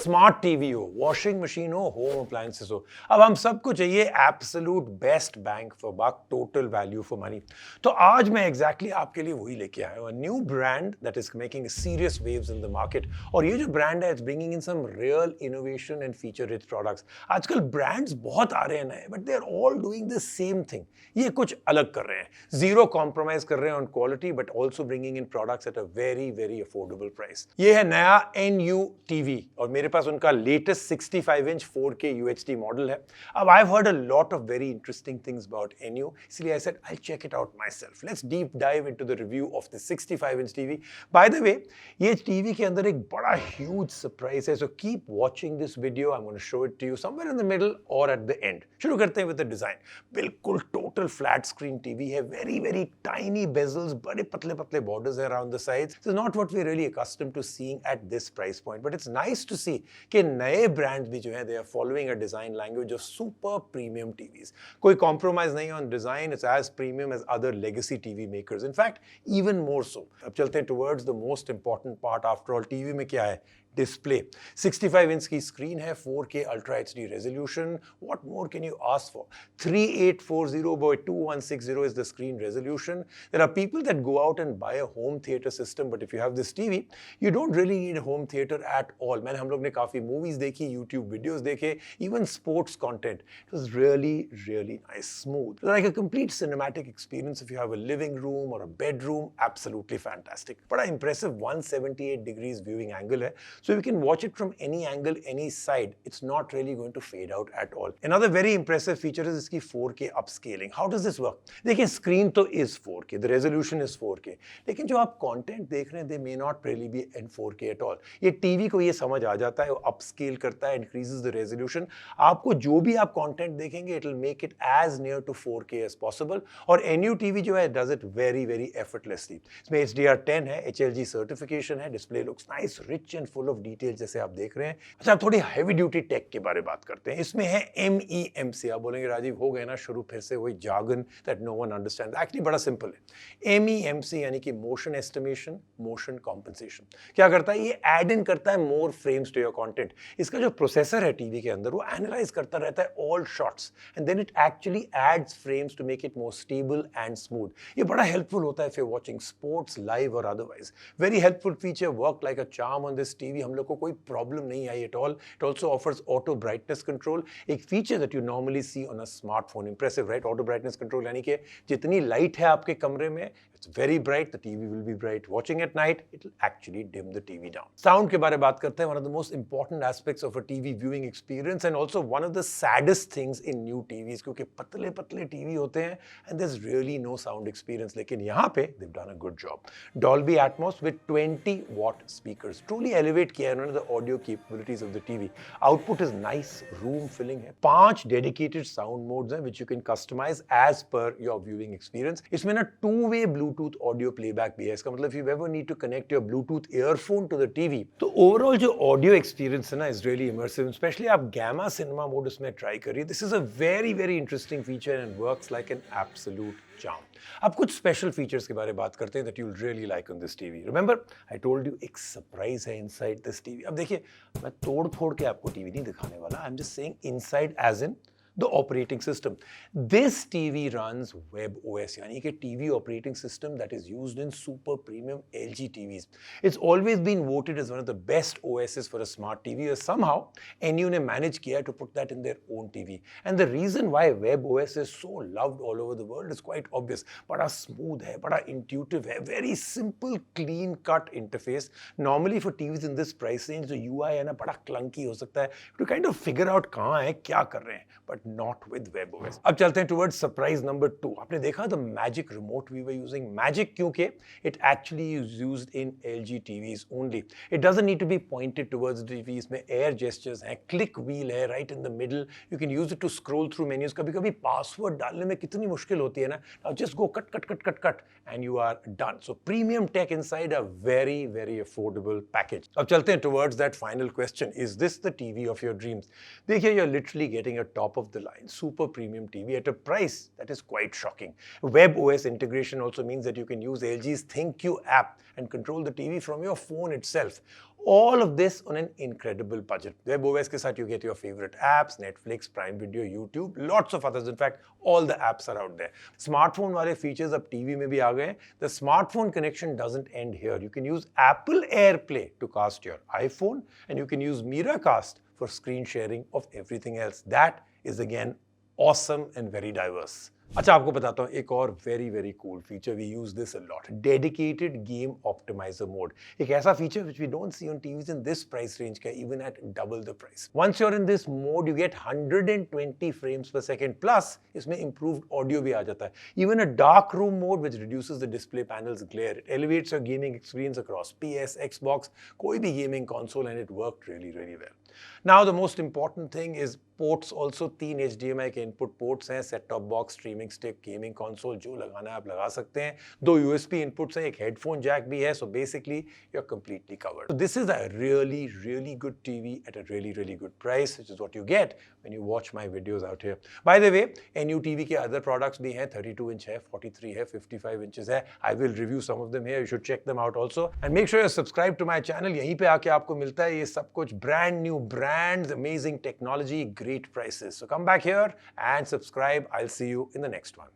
Smart TV हो, washing machine हो, home appliances हो, अब हम सबको चाहिए absolute best bang for buck, total value for money. तो आज मैं एग्जैक्टली आपके लिए वही लेके आया हूं, new brand that is making serious waves in the market. और ये जो ब्रांड है, it's bringing in some real innovation and feature rich products. आजकल ब्रांड्स बहुत आ रहे हैं नए, but they are all doing the same thing. ये कुछ अलग कर रहे हैं, जीरो कॉम्प्रोमाइज कर रहे हैं on quality, but also bringing in products at a very very affordable price. ये है नया NU टीवी, और मेरे पास उनका latest 65 inch 4K UHD model है। अब I have heard a lot of very interesting things about NU, इसलिए I said I check it out myself. Let's deep dive into the review of the 65 inch TV. By the way, ये TV के अंदर एक बड़ा huge surprise है, so keep watching this video. I am gonna show it to you somewhere in the middle और at the end. शुरू करते हैं विद द डिजाइन। बिल्कुल टोटल फ्लैट स्क्रीन टीवी है, वेरी वेरी टाइनी बेजल्स, बड़े पतले पतले बॉर्डर्स है around the sides. This is not what we are really accustomed to seeing at this price point, but it's nice to see कि नए brands भी जो हैं, they are following a design language of super premium TVs. कोई compromise नहीं on design, it's as premium as other legacy TV makers. In fact, even more so. अब चलते हैं towards the most important part after all, TV में क्या है? Display. 65 inch की screen है, 4K ultra HD resolution. What more can you ask for? 3840x2160 is the screen resolution. There are people that go out and buy a home theater system, but if you have this TV, you don't really need a home theater at all. मैंने हम लोग ने काफी movies देखी, YouTube videos देखे, even sports content. It was really really nice, smooth, like a complete cinematic experience. If you have a living room or a bedroom, absolutely fantastic. बड़ा impressive 178 degrees viewing angle है, so you can watch it from any angle, any side. It's not really going to fade out at all. Another very impressive feature is इसकी 4K upscaling. How does this work? देखिए, screen तो is 4K, the resolution is 4K, लेकिन जो आप content देख रहे हैं, they may not really be in 4K at all. ये TV को ये समझ आ जाता है, वो upscale करता है, increases the resolution. आपको जो भी आप content देखेंगे, it will make it as near to 4K as possible. और NU TV जो है, does it very very effortlessly. इसमें HDR10 है, HLG certification है, display looks nice, rich and full of details जैसे आप देख रहे हैं। अच्छा, आप थोड़ी हैवी ड्यूटी टेक के बारे में बात करते हैं। इसमें है MEMC। आप बोलेंगे राजीव हो गए ना शुरू फिर से वही jargon that no one understands. Actually बड़ा सिंपल है। MEMC यानी कि मोशन एस्टिमेशन, मोशन कॉम्पेंसेशन। क्या करता है? ये ऐड इन करता है मोर फ्रेम्स टू योर कंटेंट। इसका जो प्रोसेसर है टीवी के अंदर, वो एनालाइज करता रहता है all shots, and then it actually adds frames to make it more stable and smooth. ये बड़ा हेल्पफुल होता है if you are watching sports live और otherwise. Very helpful feature, work like a charm on this TV. हम लोग को कोई problem नहीं आई at all. It also offers auto brightness control, एक feature that you normally see on a smartphone. Impressive, right? Auto brightness control यानी कि जितनी लाइट है आपके कमरे में, it's very bright, the TV will be bright. Watching at night, it will actually dim the TV down. Sound के बारे में बात करते हैं। One of the most important aspects of a TV viewing experience, and also one of the saddest things in new TVs, क्योंकि पतले पतले TV होते हैं and there's really no sound experience. लेकिन यहाँ पे they've done a good job. Dolby Atmos with 20 watt speakers, truly elevate किया है उन्होंने the audio capabilities of the TV. Output is nice, room filling है। 5 dedicated sound modes हैं which you can customize as per your viewing experience. इसमें ना two-way Bluetooth audio playback भी है। इसका मतलब if you ever need to connect your Bluetooth earphone to the TV, तो overall जो audio experience है ना is really immersive. Especially आप Gamma Cinema mode इसमें try करिए। This is a very very interesting feature and works like an absolute charm. अब कुछ special features के बारे में बात करते हैं that you'll really like on this TV. Remember, I told you एक सरप्राइज है inside this TV. अब देखिए, मैं तोड़ फोड़ के आपको टीवी नहीं दिखाने वाला. I'm just saying inside as in the operating system. This TV runs WebOS, यानी कि TV operating system that is used in super premium LG TVs. It's always been voted as one of the best OSs for a smart TV, or somehow NU ने manage किया to put that in their own TV. And the reason why WebOS is so loved all over the world is quite obvious. बड़ा smooth है, बड़ा intuitive है, very simple, clean cut interface. Normally for TVs in this price range, जो UI है ना बड़ा clunky हो सकता है to kind of figure out कहाँ है, क्या कर रहे हैं, but not with WebOS. अब चलते हैं towards surprise number 2. आपने देखा the Magic remote we were using? Magic क्योंकि it actually is used in LG TVs only. It doesn't need to be pointed towards the TV. इसमें air gestures हैं, click wheel है right in the middle. You can use it to scroll through menus. कभी-कभी password डालने में कितनी मुश्किल होती है ना. Now just go cut and you are done. So premium tech inside a very very affordable package. अब चलते हैं towards that final question. Is this the TV of your dreams? देखिए, you're literally getting a top of the line, super premium TV at a price that is quite shocking. Web OS integration also means that you can use LG's ThinQ app and control the TV from your phone itself. All of this on an incredible budget. Web OS के साथ you get your favorite apps, Netflix, Prime Video, YouTube, lots of others. In fact, all the apps are out there. Smartphone वाले features अब TV में भी आ गए. The smartphone connection doesn't end here. You can use Apple AirPlay to cast your iPhone, and you can use Miracast for screen sharing of everything else. That is again awesome and very diverse. अच्छा, आपको बताता हूँ एक और very very cool feature. We use this a lot. Dedicated game optimiser mode. एक ऐसा feature which we don't see on TVs in this price range का, even at double the price. Once you're in this mode, you get 120 frames per second. Plus, इसमें improved audio भी आ जाता है. Even a dark room mode which reduces the display panel's glare. It elevates your gaming experience across PS, Xbox, कोई भी gaming console, and it worked really really well. Now the most important thing is ports. Also 3 HDMI के input ports हैं, set top box, streaming stick, gaming console, जो लगाना है आप लगा सकते हैं. 2 USB inputs हैं, एक headphone jack भी है. So basically you're completely covered. So this is a really good TV at a really good price, which is what you get when you watch my videos out here. By the way, NU TV के other products भी हैं. 32 inch है, 43 है, 55 inches है. I will review some of them here. You should check them out also. And make sure you're subscribed to my channel. यहीं पे आके आपको मिलता है ये सब कुछ. Brand new brands, amazing technology, great prices. So come back here and subscribe. I'll see you in the next one.